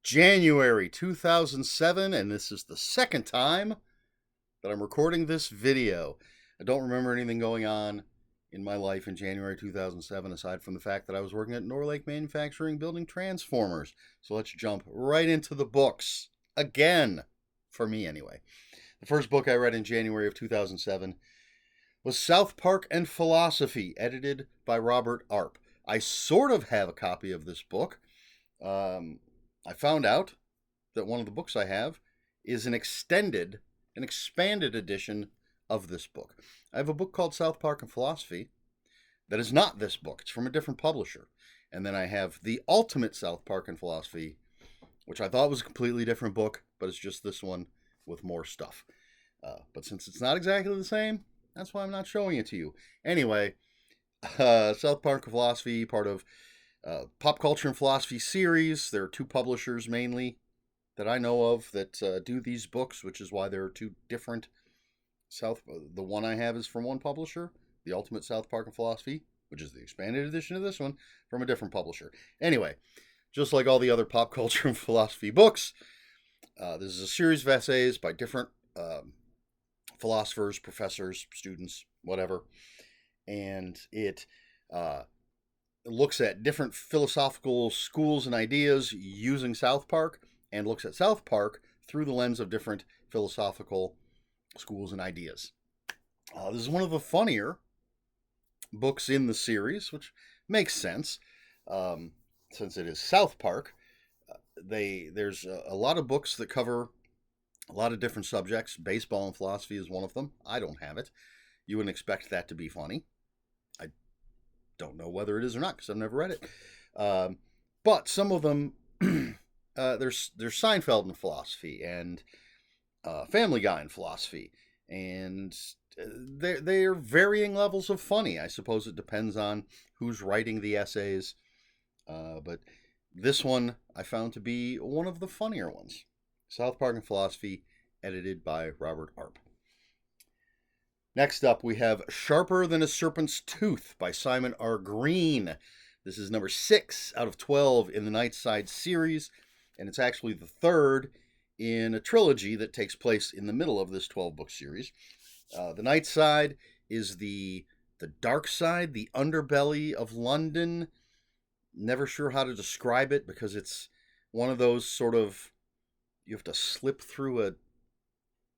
January 2007, and this is the second time that I'm recording this video. I don't remember anything going on in my life in January 2007 aside from the fact that I was working at Norlake Manufacturing building transformers. So let's jump right into the books. Again, for me anyway. The first book I read in January of 2007 was South Park and Philosophy, edited by Robert Arp. I sort of have a copy of this book. I found out that one of the books I have is an expanded edition of this book. I have a book called South Park and Philosophy that is not this book. It's from a different publisher. And then I have the Ultimate South Park and Philosophy, which I thought was a completely different book, but it's just this one with more stuff. But since it's not exactly the same, that's why I'm not showing it to you. Anyway, South Park and Philosophy, part of Pop Culture and Philosophy series. There are two publishers mainly that I know of that do these books, which is why there are two different the one I have is from one publisher, the Ultimate South Park and Philosophy, which is the expanded edition of this one, from a different publisher. Anyway, just like all the other pop culture and philosophy books, this is a series of essays by different philosophers, professors, students, whatever, and it looks at different philosophical schools and ideas using South Park, and looks at South Park through the lens of different philosophical schools and ideas. This is one of the funnier books in the series, which makes sense since it is South Park. There's a lot of books that cover a lot of different subjects. Baseball and philosophy is one of them. I don't have it. You wouldn't expect that to be funny. I don't know whether it is or not because I've never read it. But some of them, there's Seinfeld in philosophy and Family Guy in philosophy, and they are varying levels of funny. I suppose it depends on who's writing the essays, but this one I found to be one of the funnier ones. South Park and Philosophy, edited by Robert Arp. Next up, we have Sharper Than a Serpent's Tooth by Simon R. Green. This is number 6 out of 12 in the Nightside series, and it's actually the third in a trilogy that takes place in the middle of this 12-book series. The Nightside is the dark side, the underbelly of London. Never sure how to describe it because it's one of those sort of, you have to slip through a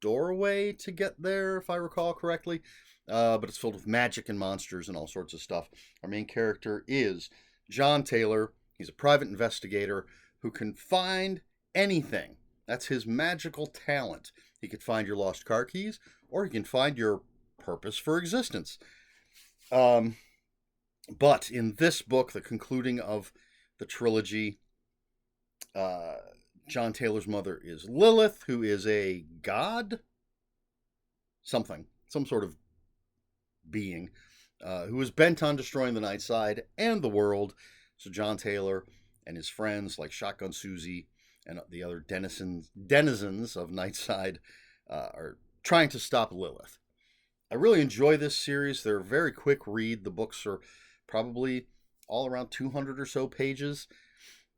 doorway to get there, if I recall correctly. But it's filled with magic and monsters and all sorts of stuff. Our main character is John Taylor. He's a private investigator who can find anything. That's his magical talent. He could find your lost car keys, or he can find your purpose for existence. But in this book, the concluding of the trilogy, John Taylor's mother is Lilith, who is a god? Some sort of being, who is bent on destroying the Nightside and the world. So John Taylor and his friends, like Shotgun Susie and the other denizens of Nightside, are trying to stop Lilith. I really enjoy this series. They're a very quick read. The books are probably all around 200 or so pages.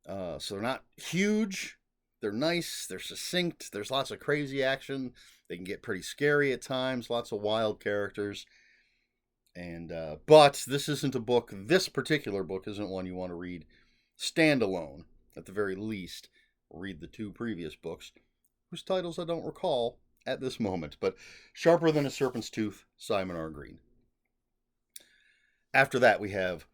So they're not huge. They're nice. They're succinct. There's lots of crazy action. They can get pretty scary at times. Lots of wild characters. And but this isn't a book. This particular book isn't one you want to read standalone. At the very least, read the two previous books, whose titles I don't recall at this moment. But Sharper Than a Serpent's Tooth, Simon R. Green. After that, we have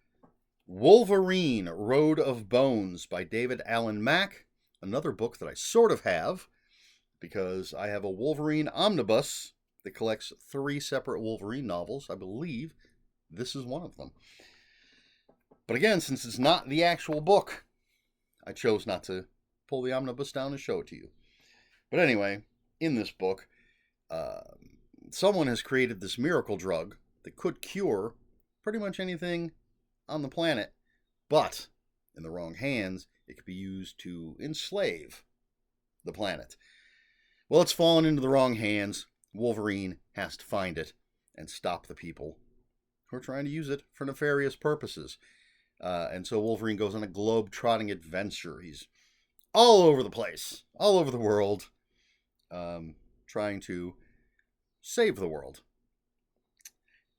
Wolverine, Road of Bones by David Allen Mack. Another book that I sort of have, because I have a Wolverine omnibus that collects 3 separate Wolverine novels. I believe this is one of them. But again, since it's not the actual book, I chose not to pull the omnibus down and show it to you. But anyway, in this book, someone has created this miracle drug that could cure pretty much anything on the planet, but in the wrong hands, it could be used to enslave the planet. Well, it's fallen into the wrong hands. Wolverine has to find it and stop the people who are trying to use it for nefarious purposes. And so Wolverine goes on a globe-trotting adventure. He's all over the place, all over the world, trying to save the world.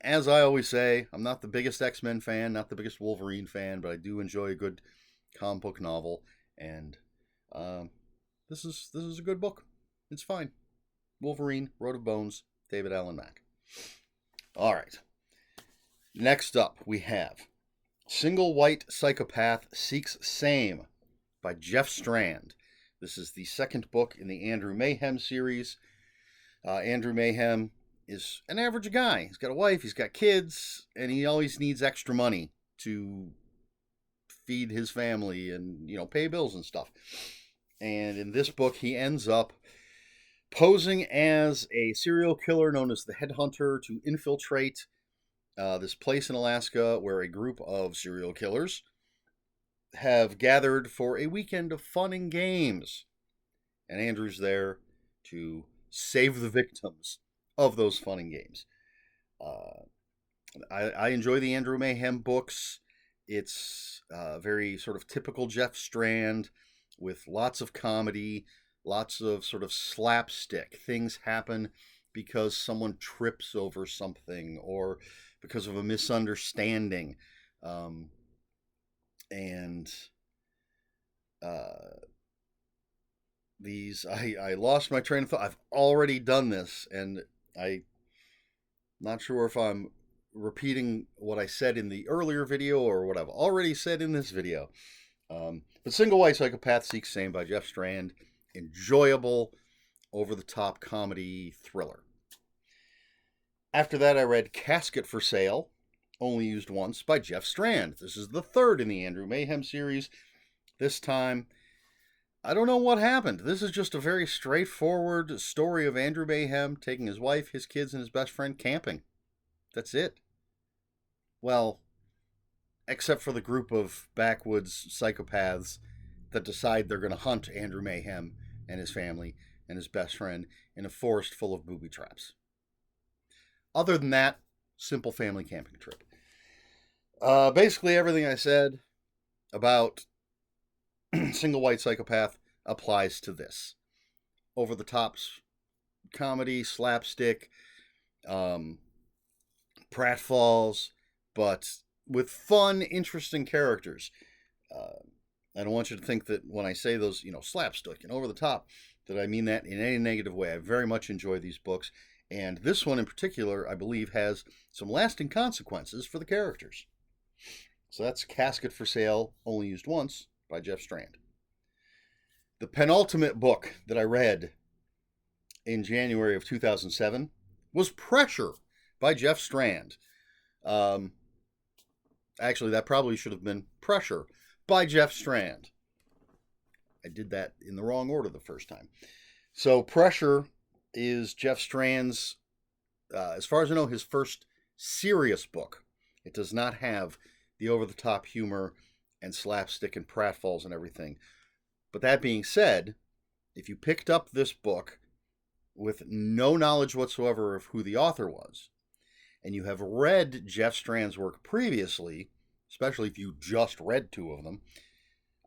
As I always say, I'm not the biggest X-Men fan, not the biggest Wolverine fan, but I do enjoy a good comic book novel, and this is a good book. It's fine. Wolverine, Road of Bones, David Allen Mack. All right. Next up, we have Single White Psychopath Seeks Same by Jeff Strand. This is the second book in the Andrew Mayhem series. Andrew Mayhem is an average guy. He's got a wife, he's got kids, and he always needs extra money to feed his family and, pay bills and stuff. And in this book, he ends up posing as a serial killer known as the Headhunter to infiltrate this place in Alaska where a group of serial killers have gathered for a weekend of fun and games. And Andrew's there to save the victims of those fun and games. I enjoy the Andrew Mayhem books. It's very sort of typical Jeff Strand with lots of comedy, lots of sort of slapstick. Things happen because someone trips over something or because of a misunderstanding. I lost my train of thought. I've already done this, and I'm not sure if I'm repeating what I said in the earlier video or what I've already said in this video. But Single White Psychopath Seeks Same by Jeff Strand. Enjoyable, over-the-top comedy thriller. After that, I read Casket for Sale, Only Used Once by Jeff Strand. This is the third in the Andrew Mayhem series. This time, I don't know what happened. This is just a very straightforward story of Andrew Mayhem taking his wife, his kids, and his best friend camping. That's it. Well, except for the group of backwoods psychopaths that decide they're going to hunt Andrew Mayhem and his family and his best friend in a forest full of booby traps. Other than that, simple family camping trip. Basically everything I said about Single White Psychopath applies to this. Over the top comedy, slapstick, pratfalls, but with fun, interesting characters. I don't want you to think that when I say those, slapstick and over the top, that I mean that in any negative way. I very much enjoy these books. And this one in particular, I believe, has some lasting consequences for the characters. So that's Casket for Sale, Only Used Once by Jeff Strand. The penultimate book that I read in January of 2007 was Pressure by Jeff Strand. Actually, that probably should have been Pressure by Jeff Strand. I did that in the wrong order the first time. So Pressure is Jeff Strand's, as far as I know, his first serious book. It does not have the over-the-top humor and slapstick and pratfalls and everything. But that being said, if you picked up this book with no knowledge whatsoever of who the author was, and you have read Jeff Strand's work previously, especially if you just read two of them,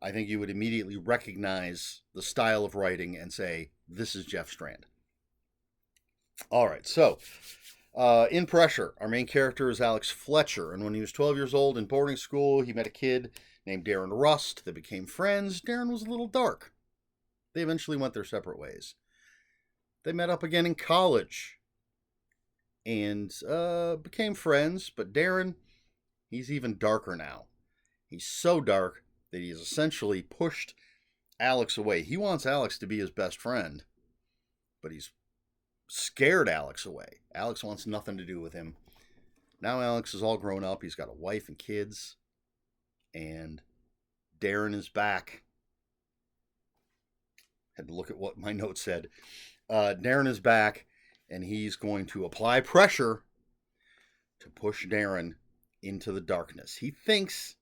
I think you would immediately recognize the style of writing and say, this is Jeff Strand. All right, so in Pressure, our main character is Alex Fletcher, and when he was 12 years old in boarding school, he met a kid named Darren Rust. They became friends. Darren was a little dark. They eventually went their separate ways. They met up again in college and became friends, but Darren, he's even darker now. He's so dark that he has essentially pushed Alex away. He wants Alex to be his best friend, but he's scared Alex away. Alex wants nothing to do with him. Now Alex is all grown up. He's got a wife and kids. And Darren is back. Had to look at what my note said. Darren is back, and he's going to apply pressure to push Darren into the darkness. He thinks,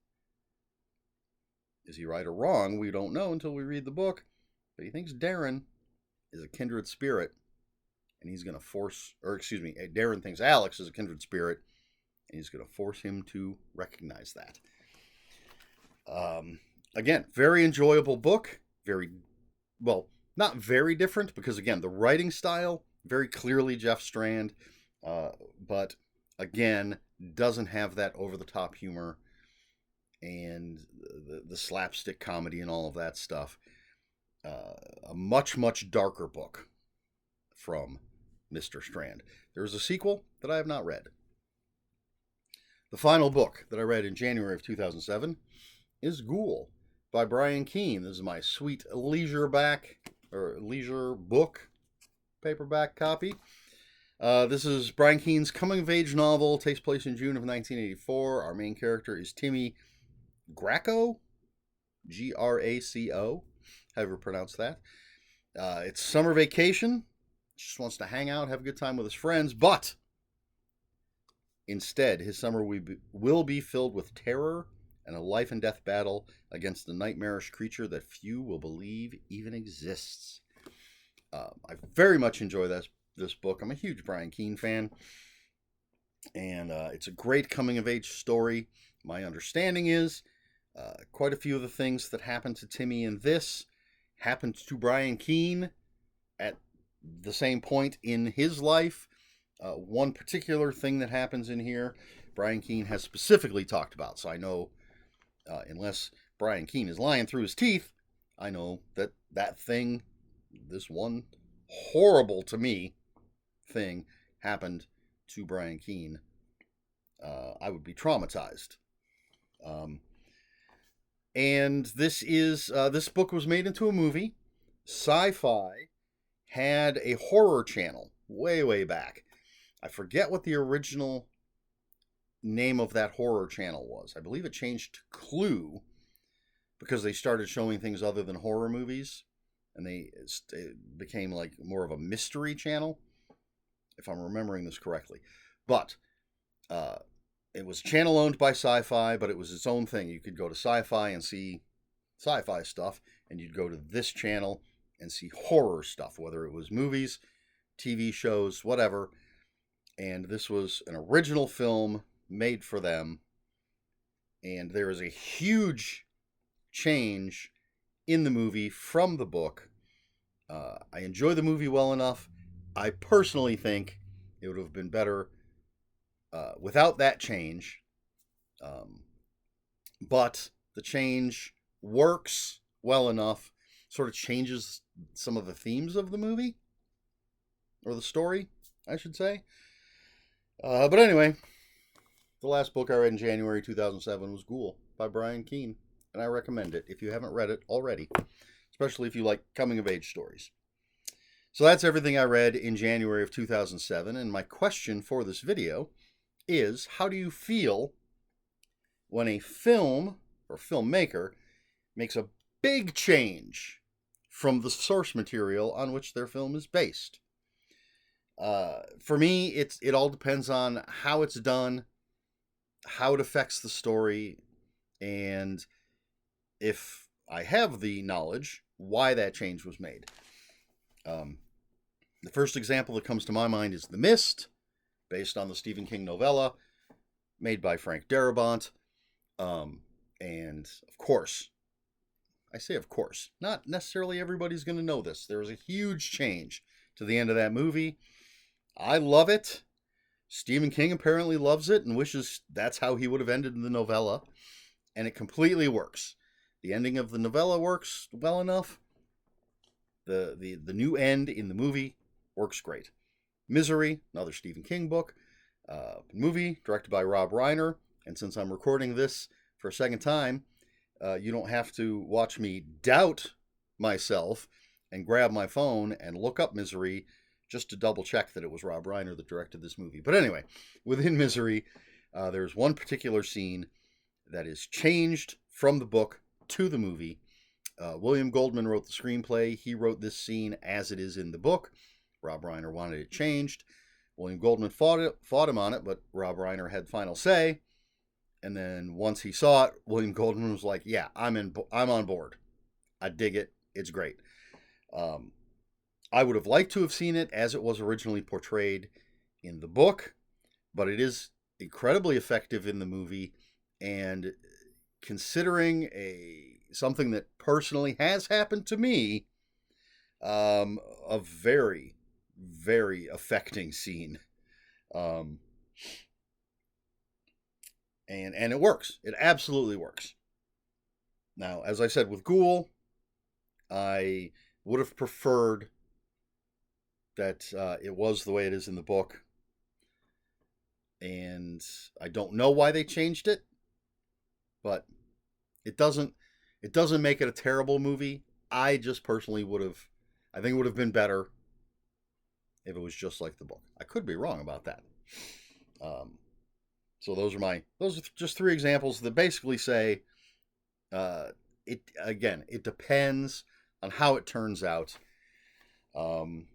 is he right or wrong? We don't know until we read the book. But he thinks Darren is a kindred spirit. And he's going to Darren thinks Alex is a kindred spirit, and he's going to force him to recognize that. Again, very enjoyable book. very, well, not very different, because again, the writing style, very clearly Jeff Strand, but again, doesn't have that over-the-top humor and the slapstick comedy and all of that stuff. A much, much darker book from Mr. Strand. There is a sequel that I have not read. The final book that I read in January of 2007 is Ghoul by Brian Keene. This is my sweet leisure book paperback copy. This is Brian Keene's coming-of-age novel. Takes place in June of 1984. Our main character is Timmy Graco, Graco, however you pronounce that. It's summer vacation. Just wants to hang out, have a good time with his friends, but instead, his summer will be filled with terror and a life-and-death battle against a nightmarish creature that few will believe even exists. I very much enjoy this book. I'm a huge Brian Keene fan, and it's a great coming-of-age story. My understanding is quite a few of the things that happened to Timmy in this happened to Brian Keene at the same point in his life. One particular thing that happens in here, Brian Keene has specifically talked about. So I know, unless Brian Keene is lying through his teeth, I know that thing, this one horrible to me thing, happened to Brian Keene. I would be traumatized. And this book was made into a movie. Sci-Fi had a horror channel way, way back. I forget what the original name of that horror channel was. I believe it changed to Clue because they started showing things other than horror movies, and it became like more of a mystery channel, if I'm remembering this correctly. But it was a channel owned by Sci-Fi, but it was its own thing. You could go to Sci-Fi and see sci-fi stuff, and you'd go to this channel and see horror stuff, whether it was movies, TV shows, whatever. And this was an original film made for them. And there is a huge change in the movie from the book. I enjoy the movie well enough. I personally think it would have been better without that change. But the change works well enough, sort of changes some of the themes of the movie, or the story, I should say. But anyway, the last book I read in January 2007 was Ghoul by Brian Keene, and I recommend it if you haven't read it already, especially if you like coming-of-age stories. So that's everything I read in January of 2007, and my question for this video is, how do you feel when a film or filmmaker makes a big change from the source material on which their film is based? For me, it all depends on how it's done, how it affects the story, and if I have the knowledge, why that change was made. The first example that comes to my mind is The Mist, based on the Stephen King novella, made by Frank Darabont. And of course, I say of course, not necessarily everybody's going to know this. There was a huge change to the end of that movie. I love it. Stephen King apparently loves it and wishes that's how he would have ended the novella. And it completely works. The ending of the novella works well enough. The new end in the movie works great. Misery, another Stephen King book. Movie directed by Rob Reiner. And since I'm recording this for a second time, you don't have to watch me doubt myself and grab my phone and look up Misery just to double check that it was Rob Reiner that directed this movie. But anyway, within Misery, there's one particular scene that is changed from the book to the movie. William Goldman wrote the screenplay. He wrote this scene as it is in the book. Rob Reiner wanted it changed. William Goldman fought him on it, but Rob Reiner had final say. And then once he saw it, William Goldman was like, "Yeah, I'm on board. I dig it. It's great." I would have liked to have seen it as it was originally portrayed in the book, but it is incredibly effective in the movie. And considering a something that personally has happened to me, a very, very affecting scene. And it works. It absolutely works. Now, as I said with Ghoul, I would have preferred that it was the way it is in the book. And I don't know why they changed it, but it doesn't make it a terrible movie. I just personally I think it would have been better if it was just like the book. I could be wrong about that. So those are just three examples that basically say, it depends on how it turns out. But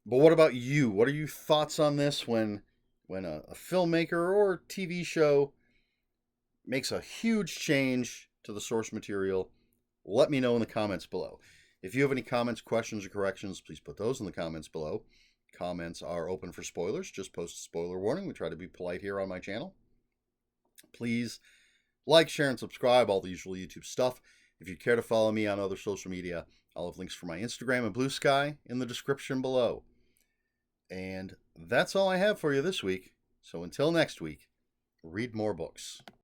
what about you? What are your thoughts on this when a filmmaker or TV show makes a huge change to the source material? Let me know in the comments below. If you have any comments, questions, or corrections, please put those in the comments below. Comments are open for spoilers. Just post a spoiler warning. We try to be polite here on my channel. Please like, share, and subscribe, all the usual YouTube stuff. If you care to follow me on other social media, I'll have links for my Instagram and Bluesky in the description below. And that's all I have for you this week. So until next week, read more books.